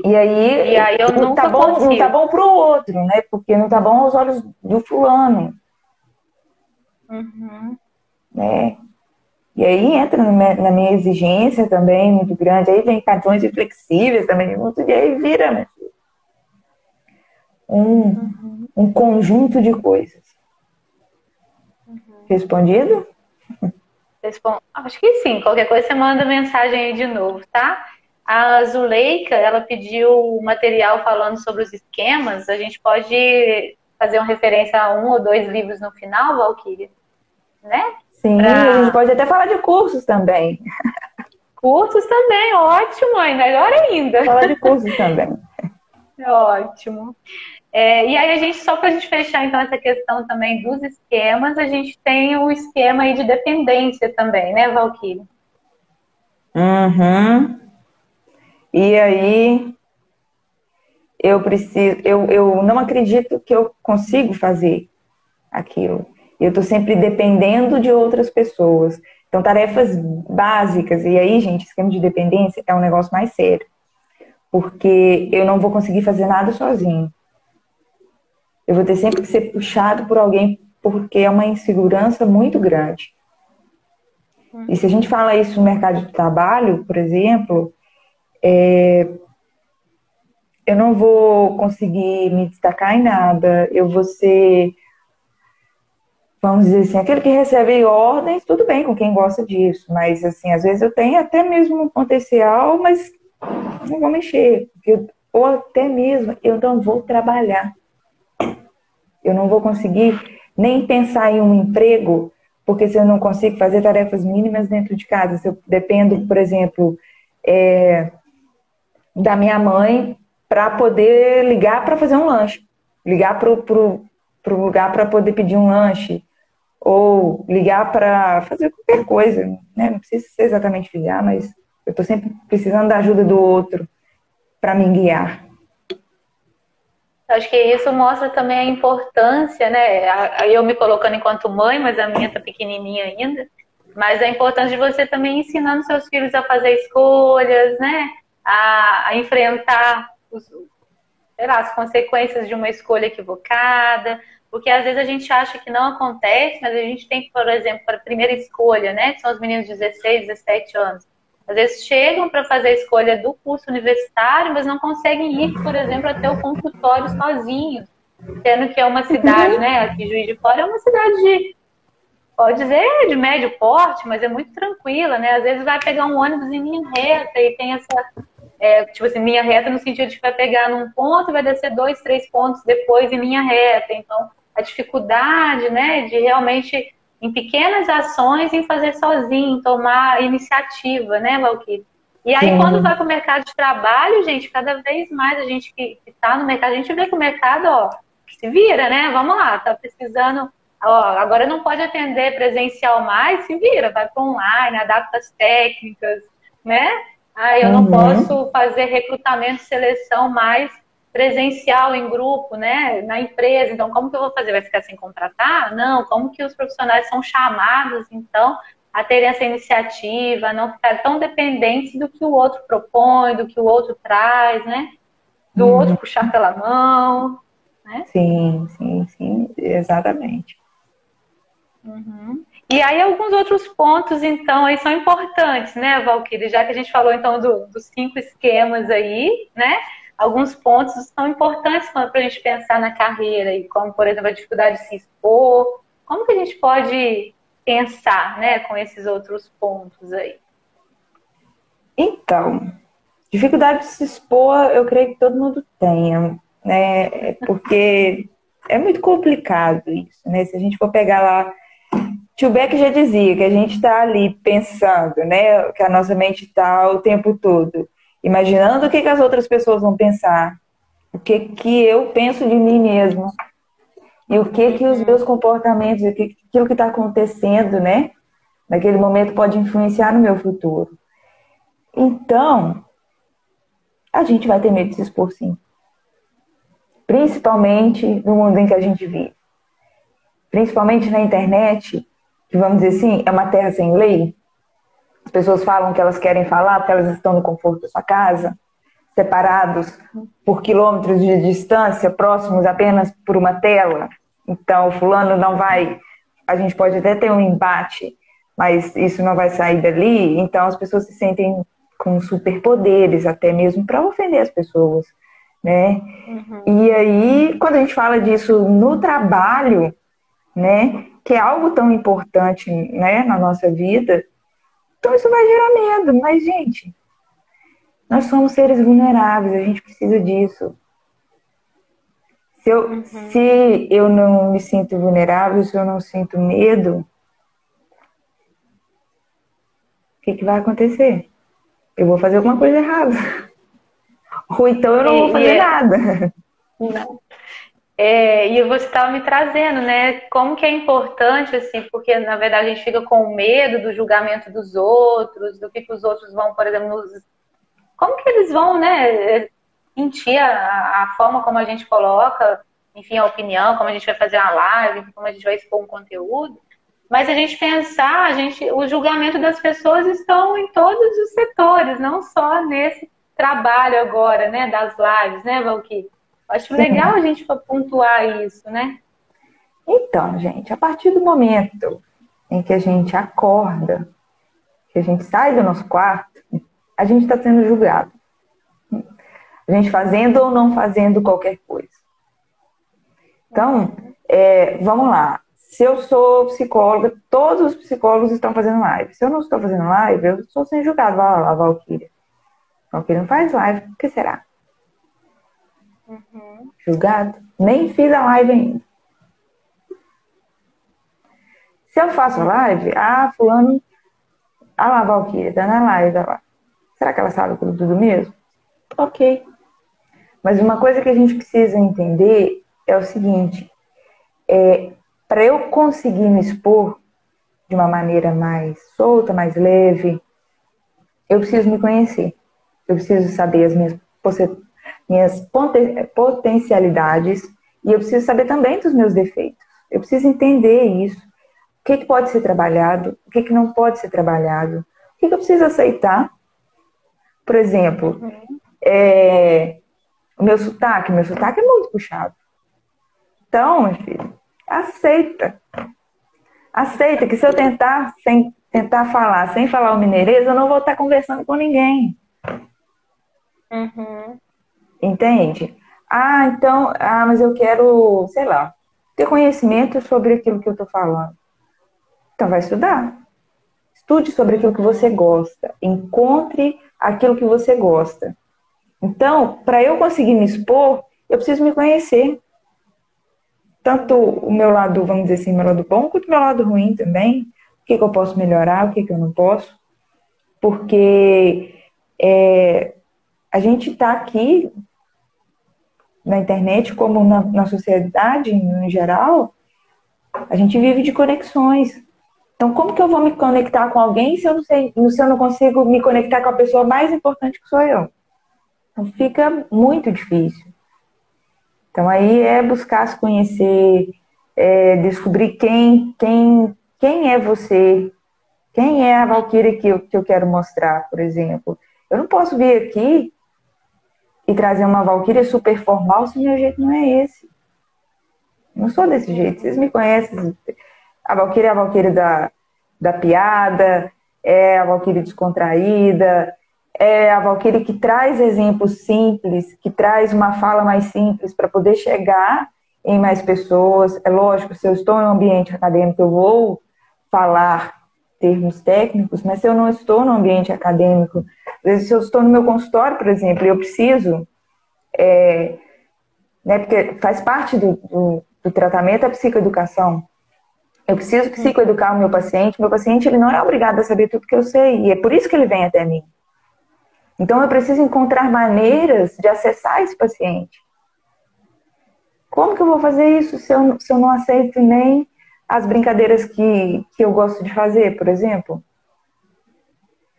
E aí eu não nunca tá bom, não tá bom pro outro, né? Porque não tá bom aos olhos do fulano. Né? E aí entra na minha exigência também muito grande. Aí vem padrões inflexíveis também muito. E aí vira, né? Um conjunto de coisas. Respondido? Acho que sim. Qualquer coisa você manda mensagem aí de novo, tá? A Zuleika, ela pediu material falando sobre os esquemas. A gente pode fazer uma referência a 1 ou 2 livros no final, Valkyria? Né? Sim, a gente pode até falar de cursos também. Cursos também, ótimo, melhor ainda. Falar de cursos também. Ótimo. E aí só para a gente fechar então essa questão também dos esquemas, a gente tem o esquema aí de dependência também, né, Valkyria? E aí eu não acredito que eu consigo fazer aquilo. Eu estou sempre dependendo de outras pessoas. Então, tarefas básicas. E aí, gente, esquema de dependência é um negócio mais sério. Porque eu não vou conseguir fazer nada sozinho. Eu vou ter sempre que ser puxado por alguém, porque é uma insegurança muito grande. E se a gente fala isso no mercado de trabalho, por exemplo, eu não vou conseguir me destacar em nada. Eu vou ser, vamos dizer assim, aquele que recebe ordens, tudo bem com quem gosta disso. Mas, assim, às vezes eu tenho até mesmo um potencial, mas não vou mexer. Ou até mesmo eu não vou trabalhar. Eu não vou conseguir nem pensar em um emprego, porque se eu não consigo fazer tarefas mínimas dentro de casa, se eu dependo, por exemplo, da minha mãe para poder ligar para fazer um lanche, ligar pro lugar para poder pedir um lanche, ou ligar para fazer qualquer coisa, né? Não precisa ser exatamente ligar, mas eu estou sempre precisando da ajuda do outro para me guiar. Acho que isso mostra também a importância, né? Eu me colocando enquanto mãe, mas a minha tá pequenininha ainda. Mas a importância de você também ensinando seus filhos a fazer escolhas, né? A enfrentar as consequências de uma escolha equivocada. Porque às vezes a gente acha que não acontece, mas a gente tem, por exemplo, para a primeira escolha, né? Que são os meninos de 16, 17 anos. Às vezes chegam para fazer a escolha do curso universitário, mas não conseguem ir, por exemplo, até o consultório sozinhos. Sendo que é uma cidade, né? Aqui Juiz de Fora é uma cidade pode dizer de médio porte, mas é muito tranquila, né? Às vezes vai pegar um ônibus em linha reta e tem essa, tipo assim, linha reta no sentido de que vai pegar num ponto e vai descer 2, 3 pontos depois em linha reta. Então, a dificuldade, né, de realmente, em pequenas ações, em fazer sozinho, tomar iniciativa, né, Valquíria? E aí, quando vai para o mercado de trabalho, gente, cada vez mais a gente que está no mercado, a gente vê que o mercado, ó, se vira, né? Vamos lá, tá precisando... Ó, agora não pode atender presencial mais, se vira, vai para online, adapta as técnicas, né? Eu não posso fazer recrutamento e seleção mais presencial em grupo, né? Na empresa, então como que eu vou fazer? Vai ficar sem contratar? Não, como que os profissionais são chamados, então, a terem essa iniciativa, a não ficar tão dependentes do que o outro propõe, do que o outro traz, né? Do outro puxar pela mão, né? Sim, exatamente. E aí alguns outros pontos, então, aí são importantes, né, Valquíria? Já que a gente falou, então, dos 5 esquemas aí, né? Alguns pontos são importantes para a gente pensar na carreira, e como, por exemplo, a dificuldade de se expor. Como que a gente pode pensar, né, com esses outros pontos aí? Então, dificuldade de se expor, eu creio que todo mundo tenha, né? Porque é muito complicado isso, né? Se a gente for pegar lá, Tio Beck já dizia que a gente está ali pensando, né? Que a nossa mente está o tempo todo imaginando o que as outras pessoas vão pensar, o que eu penso de mim mesmo e o que os meus comportamentos, aquilo que está acontecendo, né? Naquele momento pode influenciar no meu futuro. Então, a gente vai ter medo de se expor, sim. Principalmente no mundo em que a gente vive. Principalmente na internet, que, vamos dizer assim, é uma terra sem lei. As pessoas falam que elas querem falar porque elas estão no conforto da sua casa, separados por quilômetros de distância, próximos apenas por uma tela. Então, fulano não vai... A gente pode até ter um embate, mas isso não vai sair dali. Então, as pessoas se sentem com superpoderes, até mesmo para ofender as pessoas, né? E aí, quando a gente fala disso no trabalho, né, que é algo tão importante, né, na nossa vida, então isso vai gerar medo. Mas, gente, nós somos seres vulneráveis, a gente precisa disso. Se eu não me sinto vulnerável, se eu não sinto medo, o que vai acontecer? Eu vou fazer alguma coisa errada. Ou então eu não vou fazer nada. Não. E você estava me trazendo, né? Como que é importante, assim, porque na verdade a gente fica com medo do julgamento dos outros, do que os outros vão, por exemplo, como que eles vão, né, sentir a forma como a gente coloca, enfim, a opinião, como a gente vai fazer uma live, como a gente vai expor um conteúdo. Mas a gente pensar, o julgamento das pessoas estão em todos os setores, não só nesse trabalho agora, né, das lives, né, Valquíria? Acho legal a gente pontuar isso, né? Então, gente, a partir do momento em que a gente acorda, que a gente sai do nosso quarto, a gente está sendo julgado. A gente fazendo ou não fazendo qualquer coisa. Então, vamos lá. Se eu sou psicóloga, todos os psicólogos estão fazendo live. Se eu não estou fazendo live, eu estou sendo julgado. Vai lá, Valquíria. Valquíria não faz live, por que será? Julgado? Nem fiz a live ainda. Se eu faço live, fulano, lá, a Valquíria, tá na live, lá. Será que ela sabe tudo mesmo? Ok. Mas uma coisa que a gente precisa entender é o seguinte, para eu conseguir me expor de uma maneira mais solta, mais leve, eu preciso me conhecer. Eu preciso saber as minhas potencialidades e eu preciso saber também dos meus defeitos. Eu preciso entender isso. O que pode ser trabalhado, o que não pode ser trabalhado, o que eu preciso aceitar. Por exemplo, o meu sotaque é muito puxado. Então, meu filho, aceita. Aceita que se eu tentar falar sem falar o mineirês, eu não vou estar conversando com ninguém. Entende? Mas eu quero, sei lá, ter conhecimento sobre aquilo que eu estou falando. Então vai estudar. Estude sobre aquilo que você gosta. Encontre aquilo que você gosta. Então, para eu conseguir me expor, eu preciso me conhecer. Tanto o meu lado, vamos dizer assim, meu lado bom, quanto o meu lado ruim também. O que eu posso melhorar, o que eu não posso. Porque a gente está aqui na internet, como na sociedade em geral, a gente vive de conexões. Então, como que eu vou me conectar com alguém se eu não consigo me conectar com a pessoa mais importante que sou eu? Então, fica muito difícil. Então, aí é buscar se conhecer, descobrir quem é você, quem é a Valquíria que eu quero mostrar, por exemplo. Eu não posso vir aqui e trazer uma Valquíria super formal se o meu jeito não é esse. Eu não sou desse jeito. Vocês me conhecem. A Valquíria é a Valquíria da piada, é a Valquíria descontraída, é a Valquíria que traz exemplos simples, que traz uma fala mais simples para poder chegar em mais pessoas. É lógico, se eu estou em um ambiente acadêmico, eu vou falar termos técnicos, mas se eu não estou no ambiente acadêmico, às vezes se eu estou no meu consultório, por exemplo, e eu preciso, porque faz parte do tratamento a psicoeducação. Eu preciso psicoeducar o meu paciente ele não é obrigado a saber tudo que eu sei, e é por isso que ele vem até mim. Então eu preciso encontrar maneiras de acessar esse paciente. Como que eu vou fazer isso se eu não aceito nem as brincadeiras que eu gosto de fazer, por exemplo?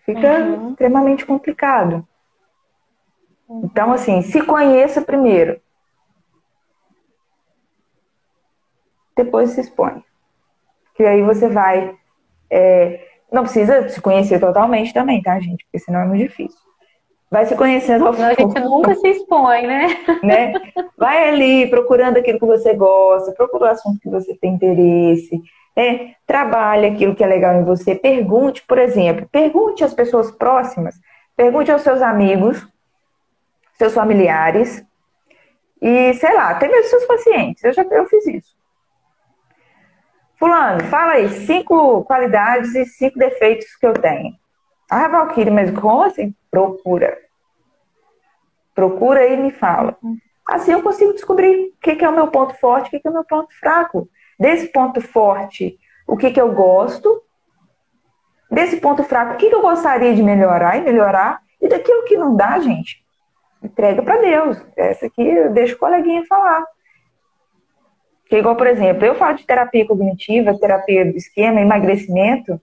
Fica extremamente complicado. Então, assim, se conheça primeiro. Depois se expõe. Que aí você vai... não precisa se conhecer totalmente também, tá, gente? Porque senão é muito difícil. Vai se conhecendo aos poucos. A gente nunca se expõe, né? Vai ali procurando aquilo que você gosta, procura o assunto que você tem interesse, trabalhe aquilo que é legal em você. Pergunte, por exemplo, pergunte às pessoas próximas, pergunte aos seus amigos, seus familiares e, sei lá, até mesmo seus pacientes. Eu fiz isso. Fulano, fala aí 5 qualidades e 5 defeitos que eu tenho. Valquíria, mas como assim? Procura e me fala. Assim eu consigo descobrir o que é o meu ponto forte, o que é o meu ponto fraco. Desse ponto forte, o que eu gosto. Desse ponto fraco, o que eu gostaria de melhorar. E daquilo que não dá, gente, entrega para Deus. Essa aqui eu deixo o coleguinha falar. Que igual, por exemplo, eu falo de terapia cognitiva, terapia do esquema, emagrecimento.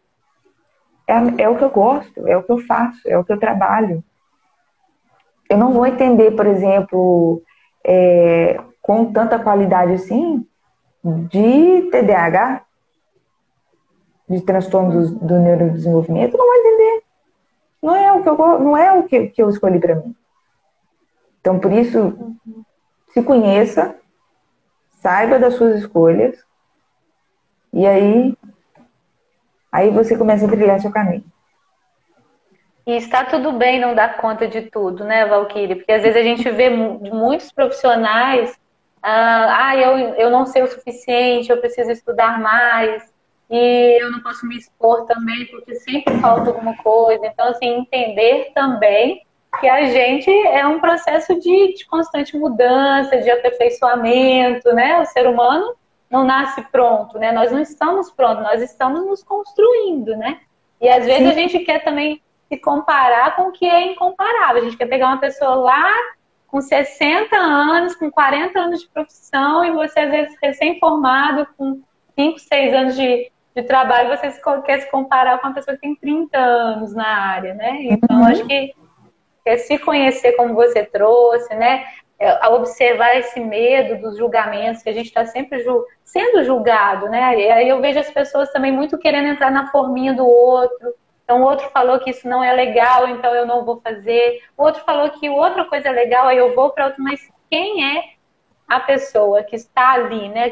É o que eu gosto, é o que eu faço, é o que eu trabalho. Eu não vou entender, por exemplo, com tanta qualidade assim, de TDAH, de transtorno do neurodesenvolvimento, não vou entender. Não é o que eu escolhi para mim. Então, por isso, se conheça, saiba das suas escolhas, e aí você começa a trilhar seu caminho. E está tudo bem não dar conta de tudo, né, Valquíria? Porque às vezes a gente vê muitos profissionais, eu não sei o suficiente, eu preciso estudar mais, e eu não posso me expor também, porque sempre falta alguma coisa. Então, assim, entender também que a gente é um processo de constante mudança, de aperfeiçoamento, né? O ser humano não nasce pronto, né? Nós não estamos prontos, nós estamos nos construindo, né? E às vezes a gente quer também se comparar com o que é incomparável. A gente quer pegar uma pessoa lá com 60 anos, com 40 anos de profissão, e você, às vezes, recém-formado, com 5, 6 anos de trabalho, você quer se comparar com uma pessoa que tem 30 anos na área, né? Então, acho que é se conhecer como você trouxe, né? A observar esse medo dos julgamentos, que a gente está sempre sendo julgado, né? E aí eu vejo as pessoas também muito querendo entrar na forminha do outro. Então, o outro falou que isso não é legal, então eu não vou fazer. O outro falou que outra coisa é legal, aí eu vou para outro. Mas quem é a pessoa que está ali, né?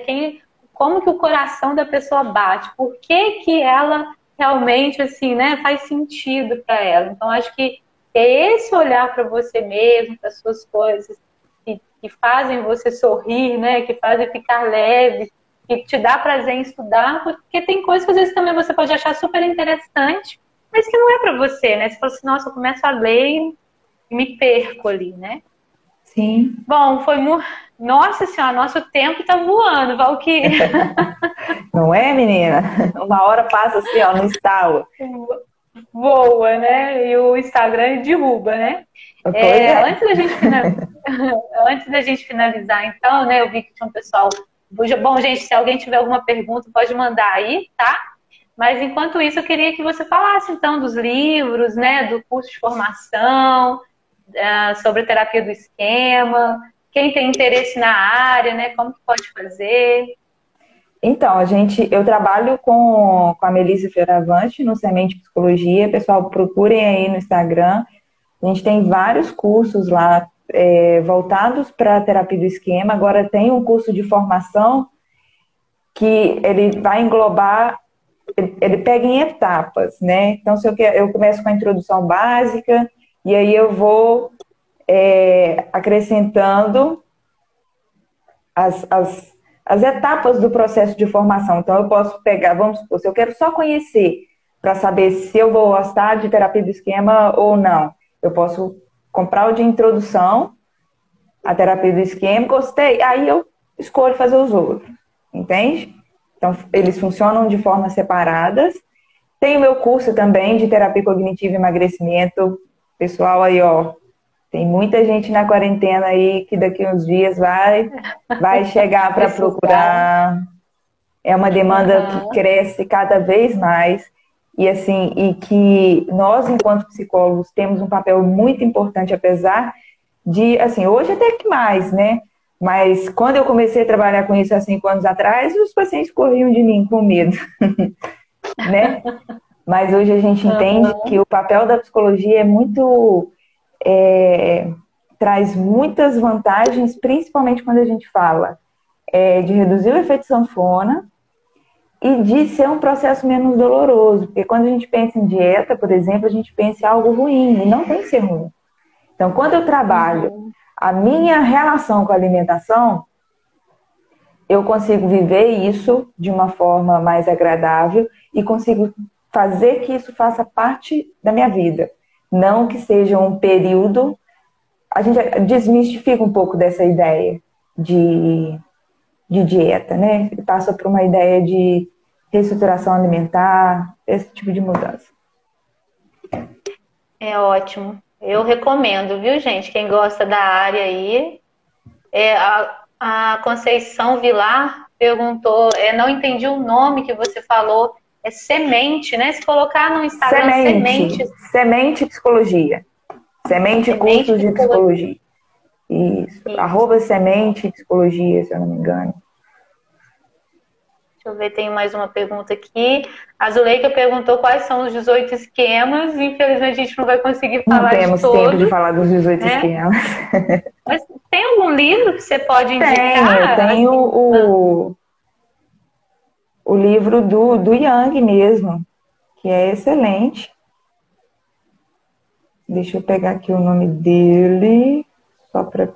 Como que o coração da pessoa bate? Por que ela realmente, assim, né, faz sentido para ela? Então, acho que é esse olhar para você mesmo, para as suas coisas, que fazem você sorrir, né? Que fazem ficar leve, que te dá prazer em estudar, porque tem coisas que às vezes também você pode achar super interessante, mas que não é para você, né? Você fala assim, nossa, eu começo a ler e me perco ali, né? Sim. Bom, foi muito... Nossa Senhora, nosso tempo tá voando, Valquíria. Não é, menina? Uma hora passa assim, ó, no estalo. Voa, né? E o Instagram derruba, né? Antes da gente finalizar, então, né? Eu vi que tinha um pessoal... Bom, gente, se alguém tiver alguma pergunta, pode mandar aí, tá? Mas, enquanto isso, eu queria que você falasse, então, dos livros, né? Do curso de formação, sobre terapia do esquema, quem tem interesse na área, né? Como que pode fazer? Então, eu trabalho com a Melissa Fioravante no Semente Psicologia. Pessoal, procurem aí no Instagram. A gente tem vários cursos lá voltados para a terapia do esquema. Agora tem um curso de formação que ele vai englobar, ele pega em etapas, né? Então, eu começo com a introdução básica e aí eu vou acrescentando as etapas do processo de formação. Então, eu posso pegar, vamos supor, se eu quero só conhecer para saber se eu vou gostar de terapia do esquema ou não, eu posso comprar o de introdução à terapia do esquema, gostei, aí eu escolho fazer os outros, entende? Então, eles funcionam de formas separadas. Tem o meu curso também de terapia cognitiva e emagrecimento. Pessoal aí, ó, tem muita gente na quarentena aí que daqui uns dias vai chegar para procurar. É uma demanda que cresce cada vez mais. E assim, e que nós, enquanto psicólogos, temos um papel muito importante, apesar de, assim, hoje até que mais, né? Mas quando eu comecei a trabalhar com isso há 5 anos atrás, os pacientes corriam de mim com medo, né? Mas hoje a gente entende que o papel da psicologia é muito... traz muitas vantagens, principalmente quando a gente fala de reduzir o efeito sanfona e de ser um processo menos doloroso. Porque quando a gente pensa em dieta, por exemplo, a gente pensa em algo ruim, e não tem que ser ruim. Então, quando eu trabalho a minha relação com a alimentação, eu consigo viver isso de uma forma mais agradável e consigo fazer que isso faça parte da minha vida. Não que seja um período... A gente desmistifica um pouco dessa ideia de dieta, né? E passa por uma ideia de reestruturação alimentar, esse tipo de mudança. É ótimo. Eu recomendo, viu, gente? Quem gosta da área aí. A Conceição Vilar perguntou, não entendi o nome que você falou, é semente, né? Se colocar no Instagram, Semente Psicologia. Semente Cursos de Psicologia. Isso. @Semente Psicologia, se eu não me engano. Deixa eu ver, tem mais uma pergunta aqui. A Zuleika perguntou quais são os 18 esquemas. Infelizmente, a gente não vai conseguir falar de todos. Não temos tempo de falar dos 18 esquemas. Mas tem algum livro que você pode indicar? Tem o livro do Yang mesmo, que é excelente. Deixa eu pegar aqui o nome dele, só para...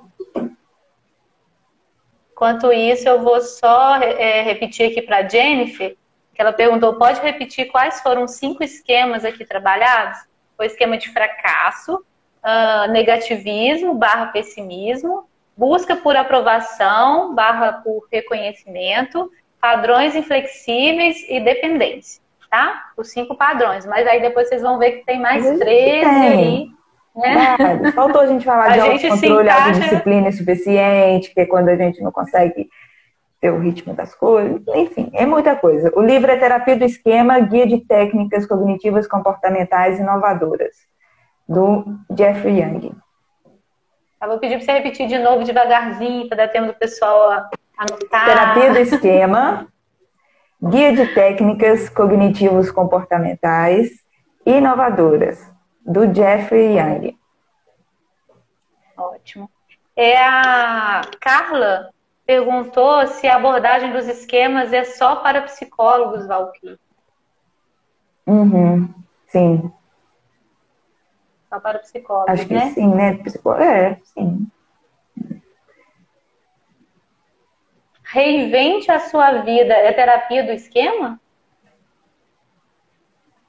Enquanto isso, eu vou só repetir aqui para a Jennifer, que ela perguntou, pode repetir quais foram os 5 esquemas aqui trabalhados? Foi o esquema de fracasso, negativismo / pessimismo, busca por aprovação / por reconhecimento padrões inflexíveis e dependência, tá? Os 5 padrões. Mas aí depois vocês vão ver que tem mais 13 aí, né? Claro. Faltou a gente falar de autocontrole, autodisciplina suficiente, que é quando a gente não consegue ter o ritmo das coisas. Enfim, é muita coisa. O livro é Terapia do Esquema, Guia de Técnicas Cognitivas Comportamentais Inovadoras, do Jeffrey Young. Eu vou pedir para você repetir de novo devagarzinho, para dar tempo do pessoal anotar. Terapia do Esquema, Guia de Técnicas Cognitivos Comportamentais Inovadoras, do Jeffrey Young. Ótimo. A Carla perguntou se a abordagem dos esquemas é só para psicólogos, Valquíria. Sim. Só para psicólogos, acho que sim, né? Sim. Reinvente a sua vida é terapia do esquema?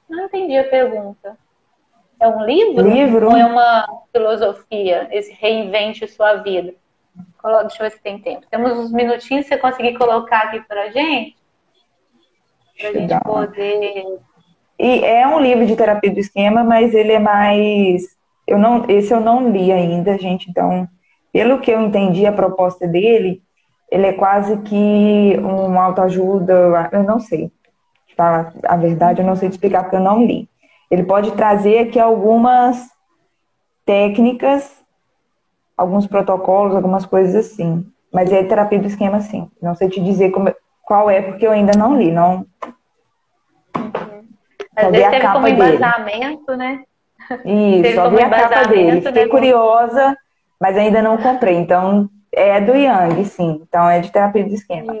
Não entendi a pergunta. É um livro? Ou é uma filosofia? Esse reinvente a sua vida? Deixa eu ver se tem tempo. Temos uns minutinhos, se você conseguir colocar aqui pra gente? Pra gente poder... E é um livro de terapia do esquema, mas ele é mais... Esse eu não li ainda, gente. Então, pelo que eu entendi a proposta dele, ele é quase que uma autoajuda. Eu não sei. Falar a verdade, eu não sei te explicar porque eu não li. Ele pode trazer aqui algumas técnicas, alguns protocolos, algumas coisas assim. Mas é terapia do esquema, sim. Não sei te dizer qual é, porque eu ainda não li. Não... Às vezes teve como embasamento, né? Isso, só vi a capa dele. Fiquei curiosa, mas ainda não comprei. Então, é do Young, sim. Então, é de terapia do esquema.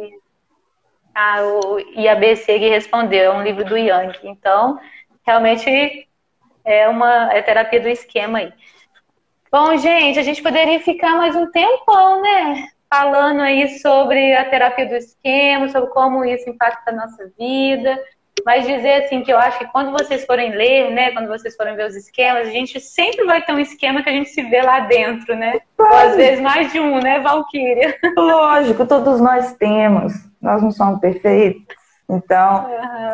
O IABC que respondeu, é um livro do Young. Então, realmente, é terapia do esquema aí. Bom, gente, a gente poderia ficar mais um tempão, né? Falando aí sobre a terapia do esquema, sobre como isso impacta a nossa vida. Mas dizer assim que eu acho que quando vocês forem ler, né, quando vocês forem ver os esquemas, a gente sempre vai ter um esquema que a gente se vê lá dentro, né? Ou às vezes mais de um, né, Valquíria? Lógico, todos nós temos. Nós não somos perfeitos. Então,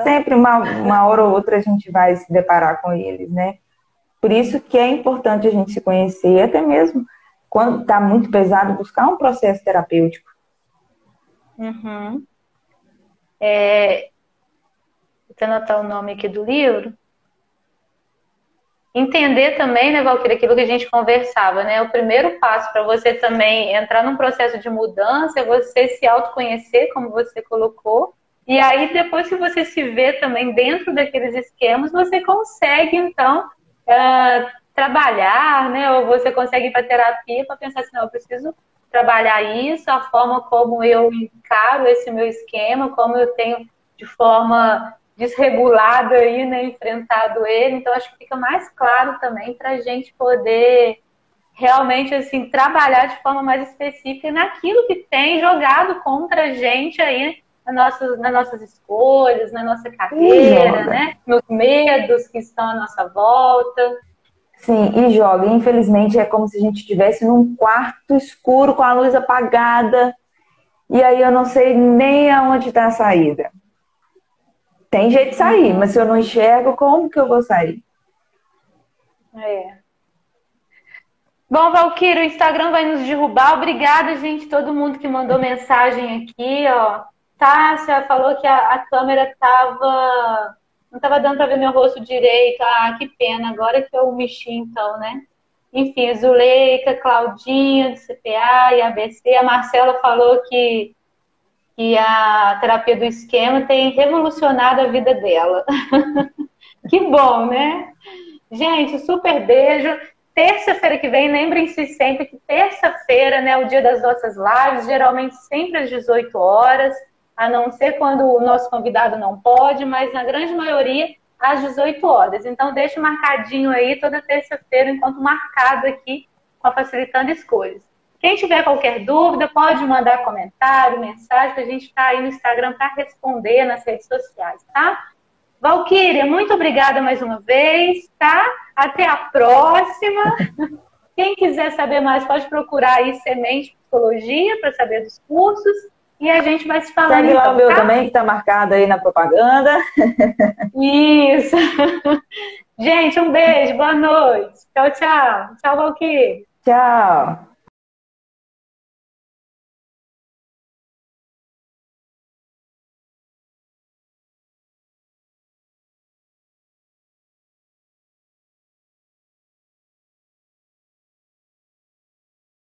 sempre uma hora ou outra a gente vai se deparar com eles, né? Por isso que é importante a gente se conhecer, até mesmo quando está muito pesado, buscar um processo terapêutico. Vou anotar o nome aqui do livro. Entender também, né, Valquíria, aquilo que a gente conversava, né? O primeiro passo para você também entrar num processo de mudança é você se autoconhecer, como você colocou. E aí, depois que você se vê também dentro daqueles esquemas, você consegue, então, trabalhar, né? Ou você consegue ir para terapia para pensar assim, não, eu preciso trabalhar isso, a forma como eu encaro esse meu esquema, como eu tenho de forma desregulado aí, né, enfrentado ele. Então, acho que fica mais claro também para a gente poder realmente, assim, trabalhar de forma mais específica naquilo que tem jogado contra a gente aí nas nossas escolhas, na nossa carreira, né, nos medos que estão à nossa volta. Sim, e joga. Infelizmente, é como se a gente estivesse num quarto escuro com a luz apagada e aí eu não sei nem aonde está a saída. Tem jeito de sair, mas se eu não enxergo, como que eu vou sair? Bom, Valquíria, o Instagram vai nos derrubar. Obrigada, gente, todo mundo que mandou mensagem aqui, ó. Tássia falou que a câmera não estava dando para ver meu rosto direito. Ah, que pena, agora que eu mexi, então, né? Enfim, Zuleika, Claudinha, do CPA e ABC. A Marcela falou que a terapia do esquema tem revolucionado a vida dela. Que bom, né? Gente, super beijo. Terça-feira que vem, lembrem-se sempre que terça-feira, né, é o dia das nossas lives, geralmente sempre às 18 horas, a não ser quando o nosso convidado não pode, mas na grande maioria às 18 horas. Então, deixa marcadinho aí toda terça-feira, enquanto marcado aqui com a Facilitando Escolhas. Quem tiver qualquer dúvida, pode mandar comentário, mensagem, que a gente está aí no Instagram para responder nas redes sociais, tá? Valquíria, muito obrigada mais uma vez, tá? Até a próxima. Quem quiser saber mais, pode procurar aí Semente Psicologia para saber dos cursos. E a gente vai se falando. Segue lá então, o meu tá? também, que tá marcado aí na propaganda. Isso. Gente, um beijo, boa noite. Tchau, tchau. Tchau, Valquíria. Tchau.